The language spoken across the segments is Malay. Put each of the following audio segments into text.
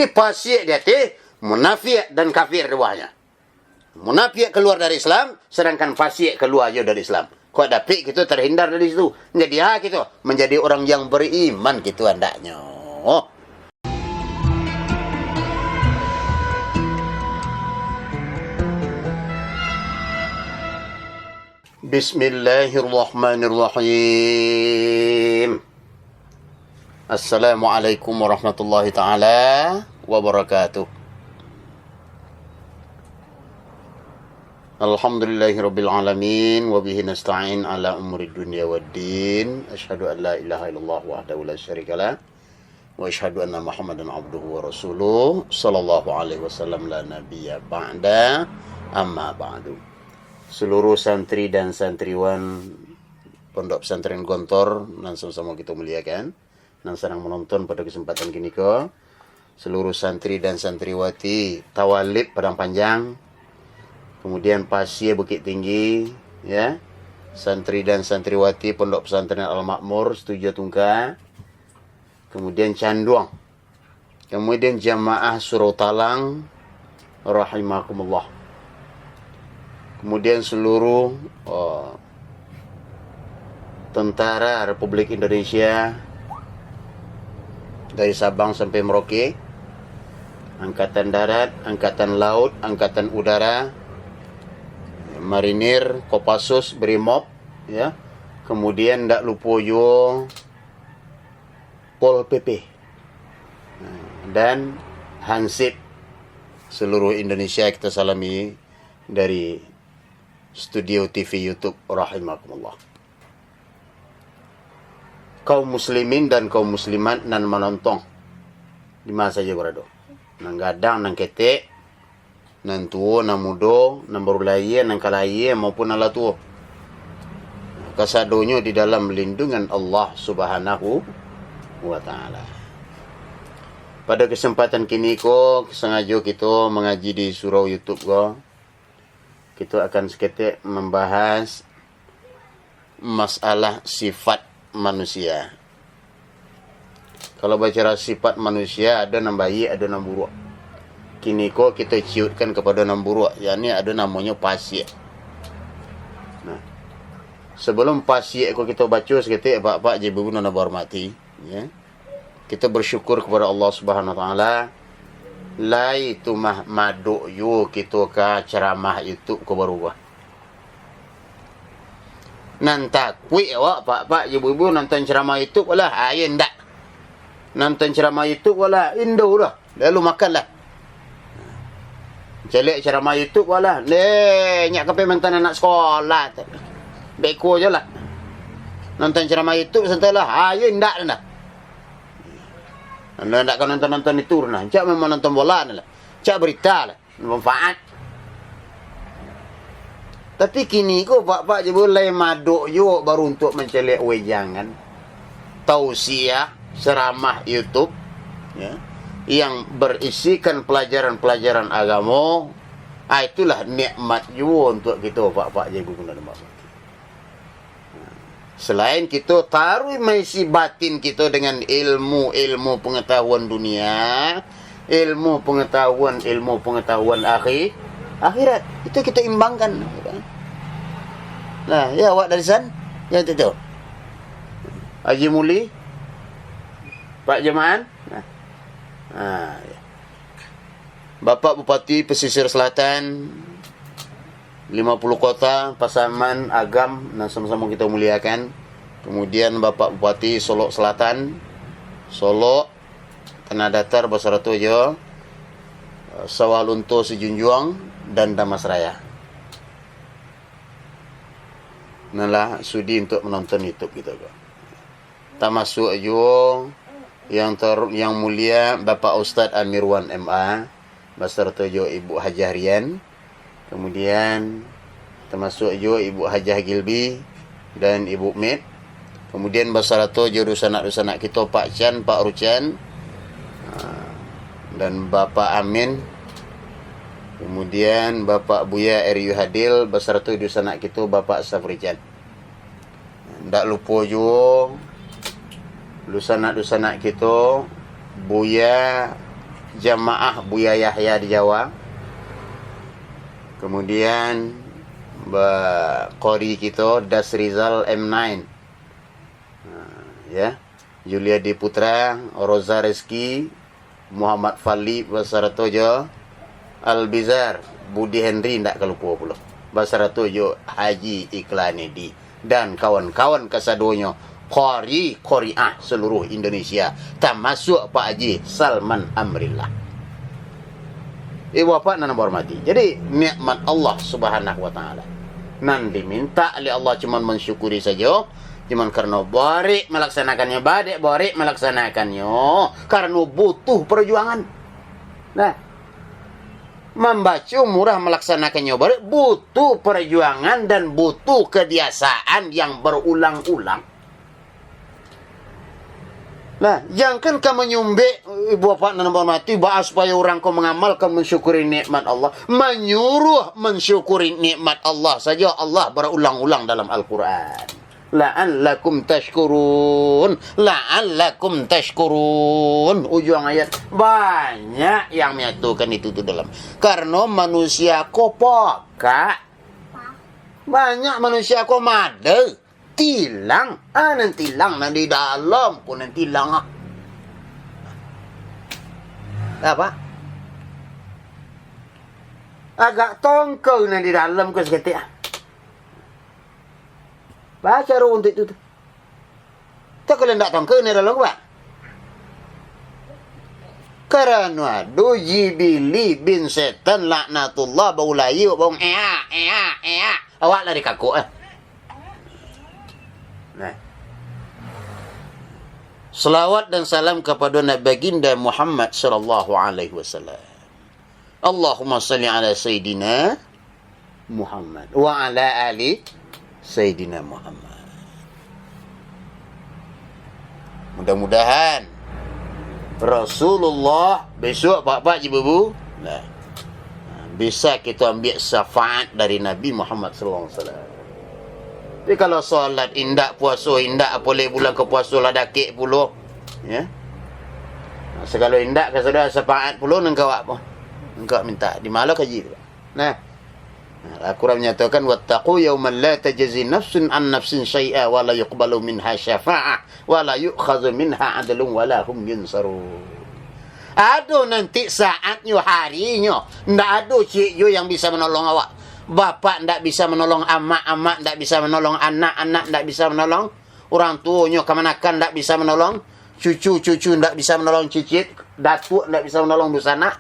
Jadi fasik dia munafik dan kafir duanya. Munafik keluar dari Islam, sedangkan fasik keluar je dari Islam. Kau dapat kita terhindar dari situ. Jadi kita menjadi orang yang beriman gitu hendaknya. Bismillahirrahmanirrahim. Assalamualaikum warahmatullahi taala wabarakatuh. Alhamdulillahirabbil alamin wa bihi nasta'in ala umuri dunya waddin. Asyhadu an la ilaha illallah wahdahu la syarikalah wa asyhadu anna Muhammadan abduhu wa rasuluh sallallahu alaihi wasallam la nabiyya ba'da. Amma ba'du. Seluruh santri dan santriwan Pondok Pesantren Gontor dan sama-sama kita muliakan dan sedang menonton pada kesempatan kini ke seluruh santri dan santriwati Tawalib Padang Panjang, kemudian Pasir Bukit Tinggi, ya, santri dan santriwati Pondok Pesantren Al-Makmur Setuju Tungka, kemudian Canduang, kemudian jamaah Surau Talang rahimakumullah, kemudian seluruh tentara Republik Indonesia dari Sabang sampai Merauke, Angkatan Darat, Angkatan Laut, Angkatan Udara, Marinir, Kopassus, Brimob, ya. Kemudian ndak lupa yo Pol PP dan Hansip seluruh Indonesia kita salami dari studio TV YouTube rahimakumullah. Kaum muslimin dan kaum muslimat nan menonton di mana saja berada, nang gadang, nang ketek, nan tua, nan muda, nan baru lahir, nan kalahir maupun ala tua. Kasadonyo di dalam lindungan Allah Subhanahu wa taala. Pada kesempatan kini ko sengaja kita mengaji di surau YouTube ko. Kita akan seketik membahas masalah sifat manusia. Kalau bicara sifat manusia, ada yang baik, ada yang buruk. Kini ko kita ciutkan kepada yang buruk, yakni ada namanya pasir. Nah, sebelum pasir ko kita baca seketik pak-pak je berguna dan berhormati, ya. Kita bersyukur kepada Allah Subhanahu wa taala. Lai tu maduk yu kita ka ceramah YouTube ko berubah. Nanti kuih awak pak-pak ibu-ibu nonton ceramah YouTube wala ayen dak. Nonton ceramah YouTube wala indo dah. Lalu makanlah. Celek ceramah YouTube wala. Nyak kepe mantan anak sekolah. Beko je lah. Nonton ceramah YouTube sentalah ayen dak dah. Anda ndak kan nonton itu nah. Cak memang nonton bola lah. Cak berita lah. Manfaat. Tapi kini ko pak-pak je boleh maduk yo baru untuk mencelek wejangan tausiah ceramah YouTube, ya, yang berisikan pelajaran-pelajaran agama. Itulah nikmat yo untuk kita pak-pak je guna dan bapak. Selain kita taruh mengisi batin kita dengan ilmu pengetahuan dunia, ilmu pengetahuan akhirat, itu kita imbangkan. Nah, ya awak dari sana, yang itu. Haji Muli, Pak Jemaah, ya. Bapak Bupati Pesisir Selatan, 50 kota, Pasaman, Agam, nah sama-sama kita muliakan. Kemudian Bapak Bupati Solok Selatan, Solok, Tanah Datar, Basaratojo, Sawalunto, Sejunjuang, dan Damasraya. Nalah sudi untuk menonton YouTube kita kok. Termasuk juga yang mulia Bapak Ustaz Amirwan MA, Basaratojo Ibu Hajah Rian. Kemudian termasuk juga Ibu Hajah Gilbi dan Ibu Mit. Kemudian Basaratojo dosanak-dosanak kita Pak Chan, Pak Ruchan, dan Bapak Amin. Kemudian Bapak Buya Eriyu Hadil, beserta dosanak kita Bapak Safrijan. Ndak lupa juga dosanak-dosanak kita Buya Jamaah Buya Yahya di Jawa. Kemudian Qori kita Das Rizal M9. Ya. Julia D Putra, Roza Reski, Muhammad Fali Basaratojo, Albizar, Budi Henry ndak kelupa pula. Basaratojo Haji Iklanedi dan kawan-kawan kasadonyo Qori'ah seluruh Indonesia, termasuk Pak Haji Salman Amrillah. Bapak nan hormati. Jadi nikmat Allah Subhanahu wa taala. Nan diminta oleh Allah cuma mensyukuri saja. Cuma karena barik melaksanakannya, barik melaksanakannya karena butuh perjuangan. Nah, membaca murah melaksanakannya barik butuh perjuangan dan butuh kebiasaan yang berulang-ulang. Nah, jangan kamu nyumbe ibu bapak dan hormati bahas supaya orang kau mengamalkan mensyukuri nikmat Allah, menyuruh mensyukuri nikmat Allah saja Allah berulang-ulang dalam Al-Qur'an. La'allakum tashkurun, la'allakum tashkurun. Ujung ayat banyak yang menyatukan itu dalam. Karena manusia kopaka, banyak manusia kok made tilang, nanti tilang di dalam, kok nanti tilang apa? Agak tongkol di dalam ke seketika. Baca untuk itu. Tak kalau tidak tongkol ni dalam apa? Karena Jibili bin setan laknatullah baulayu bong awak lari kaku Nah. Selawat dan salam kepada Nabi baginda Muhammad sallallahu alaihi wasallam. Allahumma salli ala sayyidina Muhammad wa ala ali sayyidina Muhammad. Mudah-mudahan Rasulullah besok pak-pak ibu-ibu bisa kita ambil syafaat dari Nabi Muhammad sallallahu alaihi wasallam. Tapi kalau solat indak puasa indak boleh bulan ke puasa lah dakik puluh ya. Segala indak ke saudara syafaat puluh engkau apa? Engkau minta di malah kaji. Nah, Al-Quran menyatakan wattaqu yawman la tajzi nafsun an nafsin syai'a wa la yuqbalu minha syafa'ah wa la yu'khadhu minha 'adlun wa la hum yunsarun. Ada nanti saatnya harinya ndak ada cikgu yang bisa menolong awak. Bapak ndak bisa menolong amak ndak bisa menolong anak ndak bisa menolong orang tuanya kemanakan ndak bisa menolong cucu ndak bisa menolong cicit datuk ndak bisa menolong busana.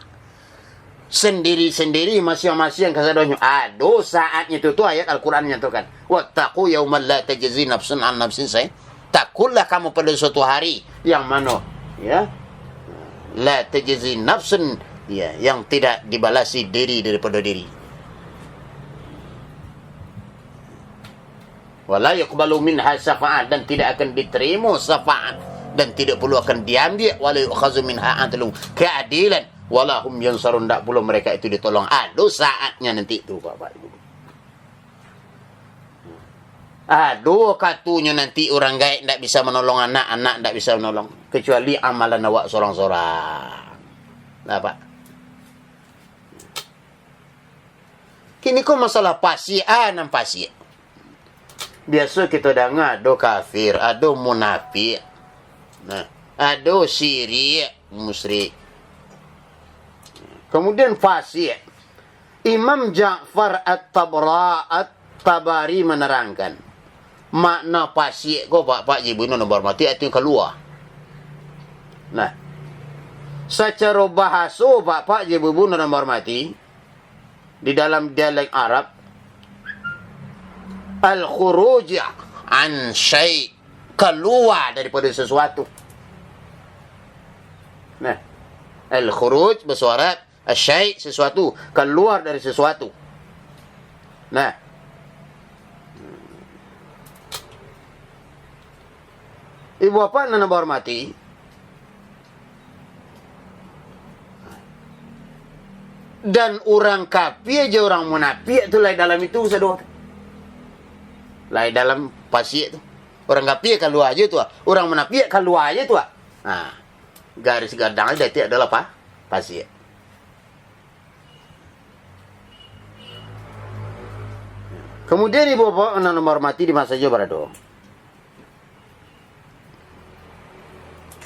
Sendiri-sendiri masing-masing kasadonyo. Aduh saatnya itu ayat Al-Quran nyatakan wattaqu yawman la tajzi nafsun an nafsin say. Takutlah kamu pada suatu hari yang mana ya la tajzi nafsun ya yang tidak dibalasi diri daripada diri. Wala yuqbalu minha syafa'ah dan tidak akan diterima syafaat dan tidak perlu akan diambil wala yu'khazu minha 'adlun keadilan wala hum yansarun ndak pula mereka itu ditolong. Aduh saatnya nanti itu Bapak Ibu. Aduh katunya nanti orang gaib ndak bisa menolong anak ndak bisa menolong kecuali amalan awak sorang-sorang. Nah, Pak. Kini kok masalah pasi nan pasi. Biasa kita dengar ada kafir, ada munafik. Nah, ada syirik, musyrik. Kemudian fasih. Imam Ja'far At-Tabari menerangkan makna fasih kau pak Ibu nomor mati itu keluar. Nah, secara bahasa pak Ibu nomor mati di dalam dialek Arab al-khuruj an syai' keluar daripada sesuatu. Nah, al-khuruj bersuara syai' sesuatu, keluar dari sesuatu. Nah, ibu bapak dan ibu hormati, dan orang kafir aja orang munafik tu lai dalam itu sedot. Lai dalam pasir tu. Orang kafir keluar aja tu. Orang munafik keluar aja tu. Nah, garis gadang dia tiada adalah apa? Fasik. Kemudian ibu bapak yang hormati di masa Jawa Barat.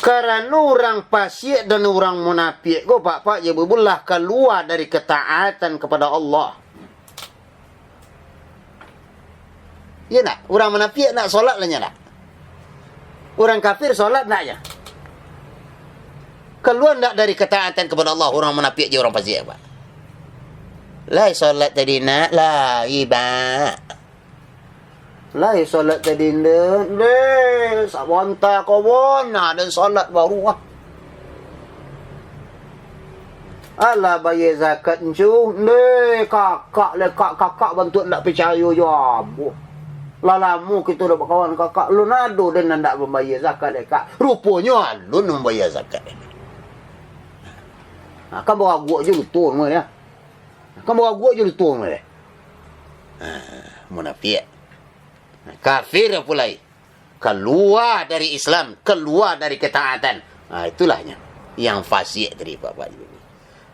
Karena orang fasik dan orang munafik, go pak ya berulah keluar dari ketaatan kepada Allah. Ya nak, orang munafik nak solat lah nak. Orang kafir solat nak ya. Keluar nak dari ketaatan kepada Allah orang munafik je orang fasik pak. Lai solat tadi nak, lai ba. Lai solat tadi nak, le sabonta kau bona dan solat baru ah. Alah bayar zakat cu, le kakak bantu nak percaya je abu. Lalamu kita dah berkawan kakak lu nado dan nak membayar zakat dekat. Rupanya lu membayar zakat. Kan bawa gua je betul mah ya. Kan bawa gua je betul mah. Munafik. Kafir pula. Keluar dari Islam, keluar dari ketaatan. Itulahnya yang fasik tadi Bapak Ibu.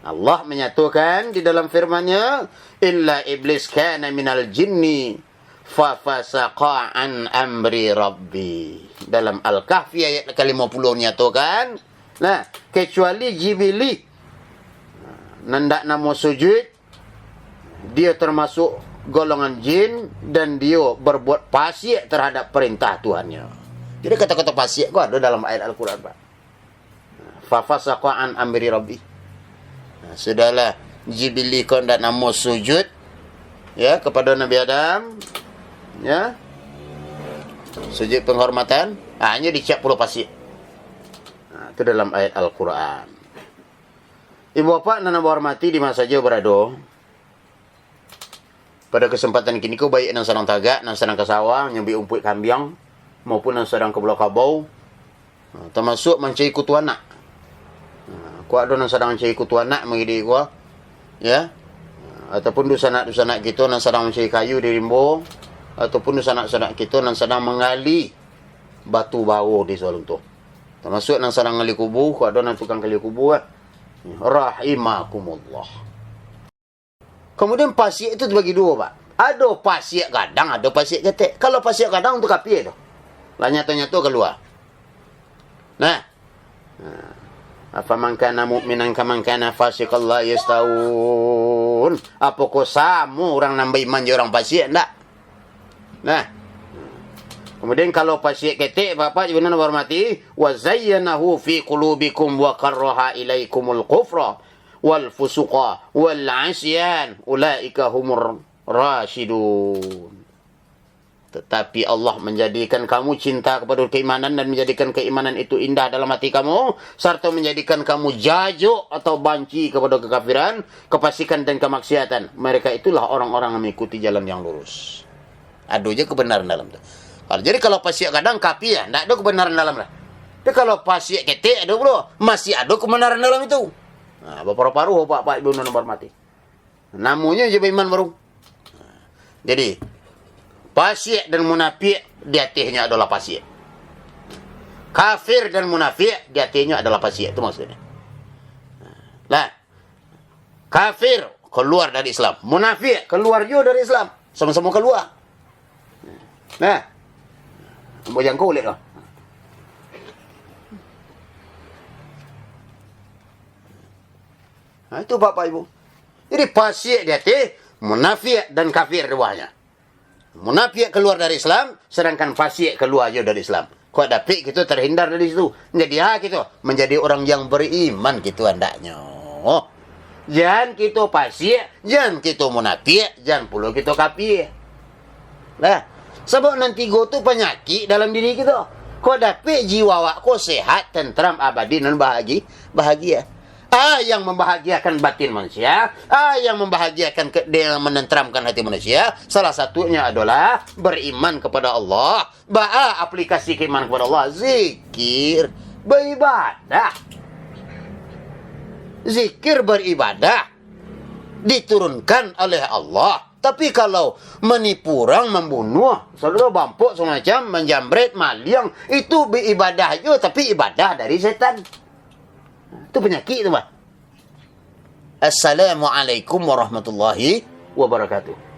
Allah menyatakan di dalam firman-Nya, "Illa iblis kana minal jinni fa fasaqa an amri rabbi." Dalam Al-Kahfi ayat ke-50 menyatakan, nah, kecuali Jibili nandak namo sujud, dia termasuk golongan jin dan dia berbuat fasik terhadap perintah Tuhannya. Jadi kata-kata fasik kok ada dalam ayat Al-Quran Pak. Fa fasaqa an amri rabbi. Sudahlah Jibili kau ndak namo sujud ya kepada Nabi Adam, ya, sujud penghormatan, hanya dicap pula fasik. Itu dalam ayat Al-Quran. Ibu bapak dan hormati di masa Jawa berado. Pada kesempatan kini kau baik nang sarang tagak, nang sarang kesawah, nyambi umput kambiang, maupun nang sarang ke belah kabau, termasuk mencari kutu anak. Kau ada nang sarang mencari kutu anak mengidik kau, ya, ataupun dusanak kita nang sarang mencari kayu di rimbo, ataupun dusanak kita nang sarang mengali batu bau di solong tu. Termasuk nang sarang ngali kubu, kau ada nang tukang kali kubu, rahimakumullah. Kemudian fasik itu terbagi dua, Pak. Ada fasik kadang, ada fasik ketek. Kalau fasik kadang untuk kafir tu. Lah nyata-nyata keluar. Nah. Afaman kana mu'minan kaman kana fasiqan la yastawun. Apa kau sama orang nambah iman je orang fasik enggak? Nah. Kemudian kalau fasik ketek, Bapak Ibu hormati, wa zayyanahu fi qulubikum wa karraha ilaikumul kufra wal fusuqa wal asyan ulaika humur rasyidun. Tetapi Allah menjadikan kamu cinta kepada keimanan dan menjadikan keimanan itu indah dalam hati kamu, serta menjadikan kamu jajuk atau banci kepada kekafiran, kefasikan dan kemaksiatan. Mereka itulah orang-orang yang mengikuti jalan yang lurus. Ada je kebenaran dalam tu. Jadi kalau fasik kadang kafir, tak ada kebenaran dalam lah. Tapi kalau fasik ketek ada pula, masih ada kebenaran dalam itu. Paru-paru Pak Ibu nomor mati. Namanya je beriman baru. Jadi fasik dan munafik di hatinya adalah fasik. Kafir dan munafik di hatinya adalah fasik. Itu maksudnya. Lah, kafir keluar dari Islam, munafik keluar juga dari Islam, sama-sama keluar. Nah, mau jangkau lihat lah. Nah, itu Bapak Ibu. Jadi fasik di hati, munafik dan kafir duanya. Munafik keluar dari Islam, sedangkan fasik keluar juga dari Islam. Kau dapat kita terhindar dari situ. Jadi kita menjadi orang yang beriman gitu hendaknya. Jangan kita fasik, jangan kita munafik, jangan pula kita kafir. Lah, sebab nanti go tu penyakit dalam diri kita. Kau dapat jiwa awak kau sehat, tentram, abadi dan bahagia. Yang membahagiakan batin manusia, yang membahagiakan dia menenteramkan hati manusia, salah satunya adalah beriman kepada Allah. Aplikasi keimanan kepada Allah, zikir, beribadah. Zikir beribadah diturunkan oleh Allah. Tapi kalau menipu orang, membunuh, saudara bampuk semacam, menjamret, maling, itu beribadah juga, tapi ibadah dari setan. Itu penyakit itu, Pak. Assalamualaikum warahmatullahi wabarakatuh.